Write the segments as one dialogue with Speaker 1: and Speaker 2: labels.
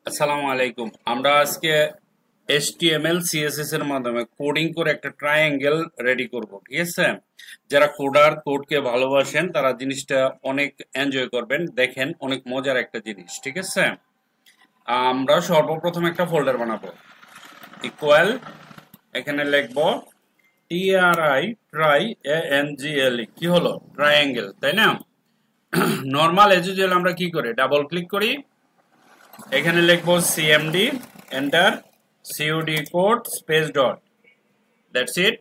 Speaker 1: আসসালামু আলাইকুম। আমরা আজকে HTML CSS এর মাধ্যমে কোডিং করে একটা ট্রায়াঙ্গেল রেডি করব, ঠিক আছে? যারা কোডকে ভালোবাসেন তারা জিনিসটা অনেক এনজয় করবেন। দেখেন, অনেক মজার একটা জিনিস, ঠিক আছে? আমরা সর্বপ্রথম একটা ফোল্ডার বানাবো। ইকুয়াল, এখানে লিখবো TRI কি হলো? ট্রায়াঙ্গেল, তাই না? নর্মাল এজ ইউজুয়াল আমরা কি করি? ডাবল ক্লিক করি, এখানে লিখবো CMD, enter, COD code space dot, that's it.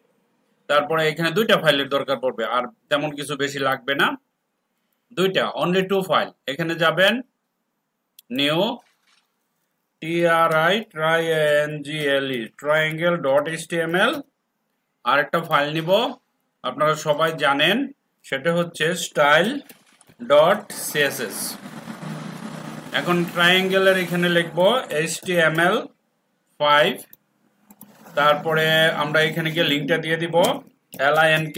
Speaker 1: তারপরে এখানে দুইটা ফাইলের দরকার পড়বে, আর তেমন কিছু বেশি লাগবে না। দুইটা, অনলি টু ফাইল। এখানে যাবেন, নিউ, ট্রায়াঙ্গেল ডট এইচটিএমএল, আর একটা ফাইল নিব, আপনারা সবাই জানেন, সেটা হচ্ছে স্টাইল ডট সিএসএস। এখন ট্রায়াঙ্গেলের এখানে লিখবো HTML5, তারপরে আমরা এখানে গিয়ে লিঙ্কটা দিয়ে দিব, LINK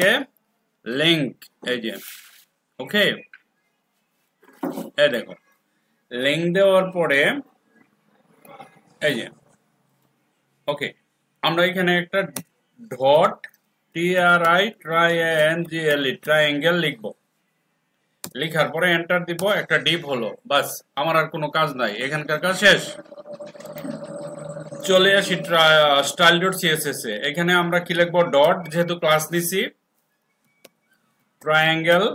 Speaker 1: লিঙ্ক, এই যে, ওকে, এই দেখো, লিঙ্ক দেওয়ার পরে এই যে, ওকে, আমরা এখানে একটা ডট ট্রায়াঙ্গেল লিখবো। লিখার পরে এন্টার দিব, একটা ডিপ হলো, বাস। আমার আর কোনো কাজ নাই, এখানকার কাজ শেষ। চলে আসি স্টাইল ডট সিএসএস এ। এখানে আমরা কি লিখবো? ডট, যেহেতু ক্লাস দিছি, triangle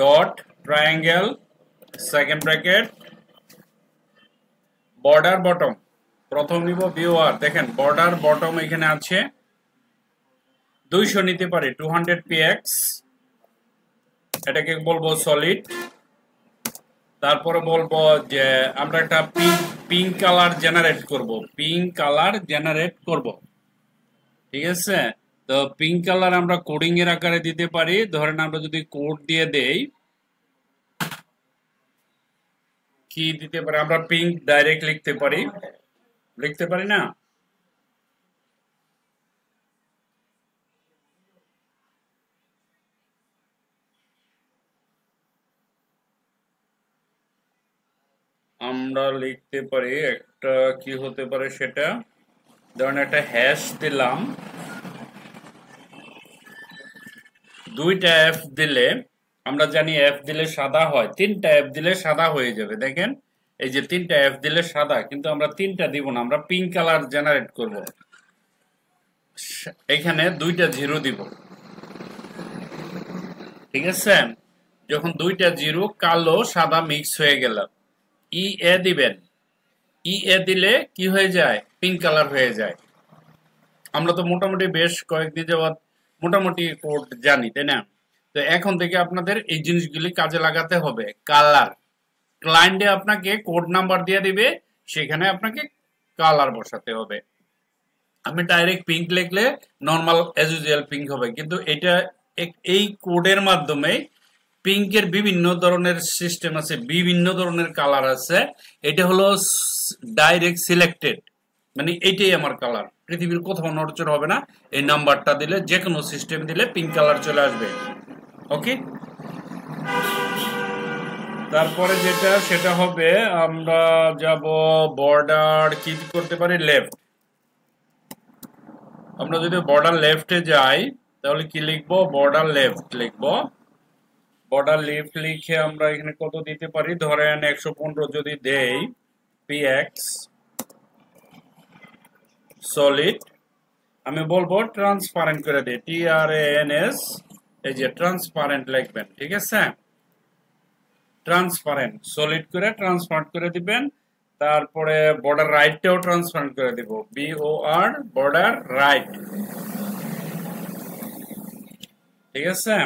Speaker 1: dot triangle second bracket border bottom. প্রথম নিব ভিউয়ার, দেখেন বর্ডার বটম এখানে আছে 200 নিতে পারি, 200 px, এটাকে বলবো সলিড। তারপরে বলবো যে আমরা একটা পিঙ্ক কালার জেনারেট করব, ঠিক আছে? তো পিঙ্ক কালার আমরা কোডিং এর আকারে দিতে পারি। ধরেন আমরা যদি কোড দিয়ে দেই, কি দিতে পারি আমরা? পিঙ্ক ডাইরেক্ট লিখতে পারি না? আমরা লিখতে পারি একটা, কি হতে পারে সেটা, ধরেন একটা হ্যাশ দিলাম, দুইটা এফ দিলে, আমরা জানি এফ দিলে সাদা হয়, তিনটা এফ দিলে সাদা হয়ে যাবে। দেখেন, এই যে তিনটা এফ দিলে সাদা, কিন্তু আমরা তিনটা দিব না, আমরা পিঙ্ক কালার জেনারেট করব। এখানে দুইটা জিরো দিব, ঠিক আছে? যখন দুইটা জিরো কালো সাদা মিক্স হয়ে গেল, ই এ দিবেন। ই এ দিলে কি হয়ে যায়? পিঙ্ক কালার হয়ে যায়। আমরা তো মোটামুটি বেশ কয়েকদিন যাবৎ মোটামুটি কোড জানি, তাই না? তো এখন থেকে আপনাদের এই জিনিসগুলি কাজে লাগাতে হবে। কালার, ক্লায়েন্টে আপনাকে কোড নাম্বার দিয়ে দিবে, সেখানে আপনাকে কালার বসাতে হবে। আমি ডাইরেক্ট পিঙ্ক লিখলে নর্মাল এজ ইউজুয়াল পিঙ্ক হবে, কিন্তু এটা এই কোডের মাধ্যমে পিঙ্কের বিভিন্ন ধরনের সিস্টেম আছে, বিভিন্ন ধরনের কালার আছে। এটা হলো ডাইরেক্ট সিলেক্টেড, মানে এইটাই আমার কালার, পৃথিবীর কোথাও নড়চড় হবে না। এই নাম্বারটা দিলে, যে কোনো সিস্টেম দিলে পিঙ্ক কালার চলে আসবে, ওকে? তারপরে যেটা, সেটা হবে, আমরা যাব বর্ডার, কি করতে পারি? লেফট। আমরা যদি বর্ডার লেফটে যাই, তাহলে কি লিখবো? বর্ডার লেফট লিখবো। বর্ডার লেফট লিখে আমরা এখানে কত দিতে পারি? ধরেন 115 যদি দেই, px সলিড, আমি বলবো ট্রান্সপারেন্ট করে দিই, TRANS, এই যে ট্রান্সপারেন্ট লিখবেন, ঠিক আছে? ট্রান্সপারেন্ট সলিড করে ট্রান্সপারেন্ট করে দিবেন। তারপরে বর্ডার রাইটটাও ট্রান্সপারেন্ট করে দিব, BOR, বর্ডার রাইট, ঠিক আছে?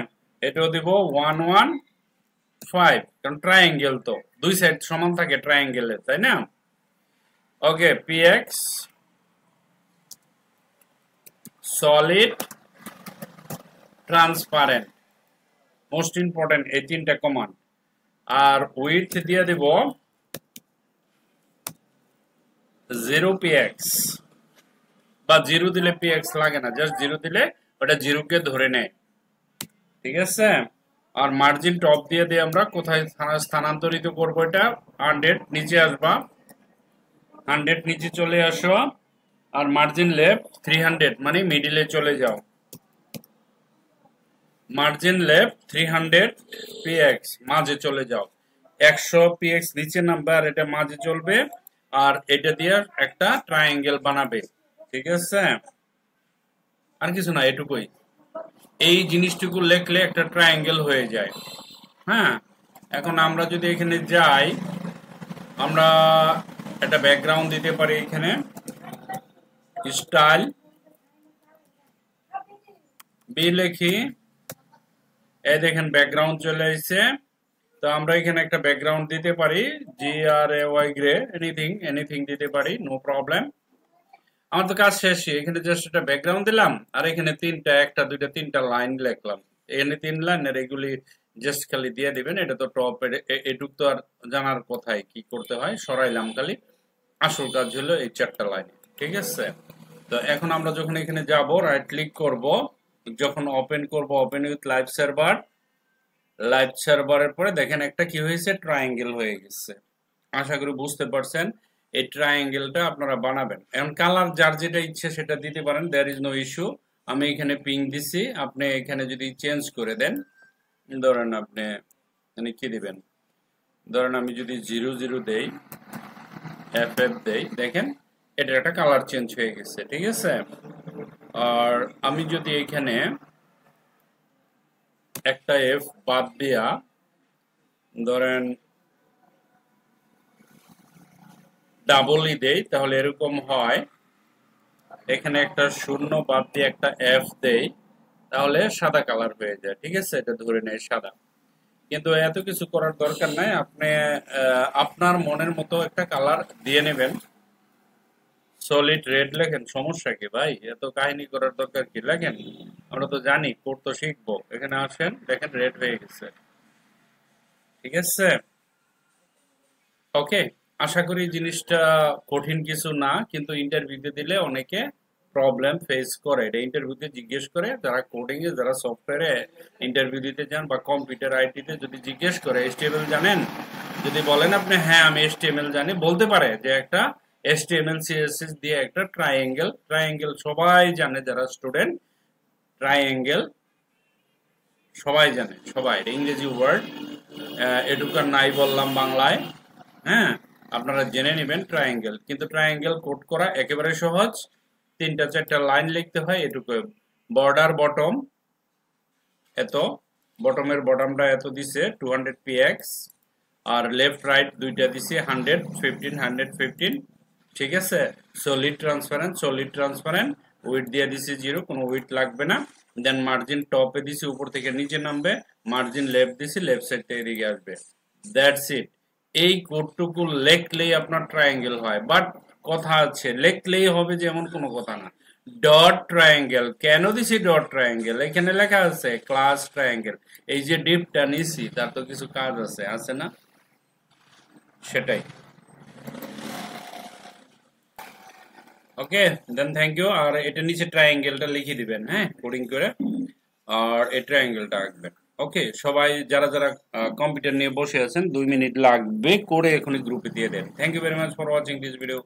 Speaker 1: এটাও দিব 115, কারণ ট্রায়াঙ্গেল তো দুই সাইড সমান থাকে ট্রায়াঙ্গেলের, তাই না? ওকে, px solid transparent, most important এই তিনটা কমান্ড। আর উইডথ দিয়ে দিব 0px, বা 0 দিলে px লাগে না, জাস্ট 0 দিলে ওটা 0 কে ধরে নেয়, ঠিক আছে? আর মার্জিন টপ দিয়ে আমরা কোথায় স্থানান্তরিত করবো? এটা 100 নিচে আসবা, 100 নিচে চলে আসো, আর মার্জিন লেফট 300 মানে মিডিলে চলে যাও। মার্জিন লেফট 300 px মাঝে চলে যাও। 100 px নিচে নামবে আর এটা মাঝে চলবে, আর এটা দিয়ে একটা ট্রায়াঙ্গেল বানাবে। ঠিক আছে, আর কিছু না, এটুকুই। এই জিনিসটুকু লেখলে একটা ট্রায়াঙ্গেল হয়ে যায়। হ্যাঁ, এখন আমরা যদি এখানে যাই, আমরা একটা ব্যাকগ্রাউন্ড দিতে পারি। এখানে স্টাইল বি লিখি, এই দেখেন ব্যাকগ্রাউন্ড চলে আসছে। তো আমরা এখানে একটা ব্যাকগ্রাউন্ড দিতে পারি, GRAY গ্রে, এনিথিং দিতে পারি, নো প্রবলেম। আমার তো কাজ শেষ। এখানে জাস্ট একটা ব্যাকগ্রাউন্ড দিলাম, আর এখানে একটা দুইটা তিনটা লাইন লিখলাম। এখানে 3 লাইন, আর এগুলি জাস্ট খালি দিয়ে দিবেন। এটা তো টপ, এটুক তো আর জানার কথাই কি করতে হয়, সরাইলাম খালি। আসল কাজ হলো এই 4টা লাইন। ঠিক আছে, তো এখন আমরা যখন এখানে যাব, রাইট ক্লিক করব, যখন ওপেন করব, open with live server, live সার্ভারের পরে দেখেন একটা কি হয়েছে, ট্রায়াঙ্গেল হয়ে গেছে। আশা করি বুঝতে পারছেন। এই ট্রায়াঙ্গেলটা আপনারা বানাবেন। এখন কালার যার যেটা ইচ্ছে সেটা দিতে পারেন, দেয়ার ইজ নো ইস্যু। আমি এখানে পিঙ্ক দিছি, আপনি এখানে যদি চেঞ্জ করে দেন, ধরেন আপনি মানে কি দিবেন, ধরেন আমি যদি 00 দেই, FF দেই, দেখেন এটা একটা কালার চেঞ্জ হয়ে গেছে। ঠিক আছে, আর আমি যদি এখানে একটা F বাদ দিয়া ধরেন ডাবলই দেই, তাহলে এরকম হয়। এখানে একটা শূন্য বাদ দিয়ে একটা F দেই, তাহলে সাদা কালার হয়ে যায়। ঠিক আছে, এটা ধরে নেই সাদা। কিন্তু এত কিছু করার দরকার নাই, আপনি আপনার মনের মতো একটা কালার দিয়ে নেবেন। সলিড রেড লেখেন, সমস্যা কি ভাই? এত কাহিনী করার দরকার কি? লেখেন, আমরা তো জানি, কোড তো শিখবো। এখানে আসেন, দেখেন রেড হয়ে গেছে। ঠিক আছে, ওকে। আশা করি জিনিসটা কঠিন কিছু না, কিন্তু ইন্টারভিউতে দিলে অনেকে প্রবলেম ফেস করে। এটা ইন্টারভিউতে জিজ্ঞেস করে, যারা কোডিং এ, যারা সফটওয়্যারে ইন্টারভিউ দিতে যান বা কম্পিউটার আইটিতে যদি জিজ্ঞেস করে HTML জানেন, যদি বলেন আপনি হ্যাঁ আমি HTML জানি, বলতে পারে যে একটা HTML CSS দিয়ে একটা ট্রায়াঙ্গেল সবাই জানে, যারা স্টুডেন্ট ট্রায়াঙ্গেল সবাই জানে, সবাই। ইংরেজি ওয়ার্ড এটুকার নাই বললাম বাংলায়। হ্যাঁ, আপনারা জেনে নেবেন ট্রায়াঙ্গেল। কিন্তু ট্রায়াঙ্গেল কোড করা একেবারে সহজ, 3-4টা লাইন লিখতে হয়, এটুকু। বর্ডার বটম এত, বটমের বটমটা এত দিছে 200 px, আর লেফট রাইট দুইটা দিছে 115 ঠিক আছে। সলিড ট্রান্সপারেন্ট উইথ দিয়ে দিছে 0, কোনো উইথ লাগবে না। দেন মার্জিন টপে দিছি, উপর থেকে নিচে নামবে। মার্জিন লেফট দিছি, লেফট সাইড থেকে এদিকে আসবে। That's it. এই কোডটুকু লেখলেই আপনার ট্রায়াঙ্গেল হয়। বাট কথা আছে, লেখলেই হবে যে এমন কোনো কথা না। ডট ট্রায়াঙ্গেল কেন দিছি? ডট ট্রায়াঙ্গেল এখানে লেখা আছে ক্লাস ট্রায়াঙ্গেল। এই যে ডিপটা নিছি, তার তো কিছু কাজ আছে না? সেটাই। ওকে, দেন থ্যাংক ইউ। আর এটা নিচে ট্রায়াঙ্গেলটা লিখে দিবেন, হ্যাঁ, কোডিং করে, আর এই ট্রায়াঙ্গেলটা আঁকবেন। ওকে, সবাই যারা যারা কম্পিউটার নিয়ে বসে আছেন, 2 মিনিট লাগবে করে এখনই গ্রুপে দিয়ে দেন। Thank you very much for watching this video.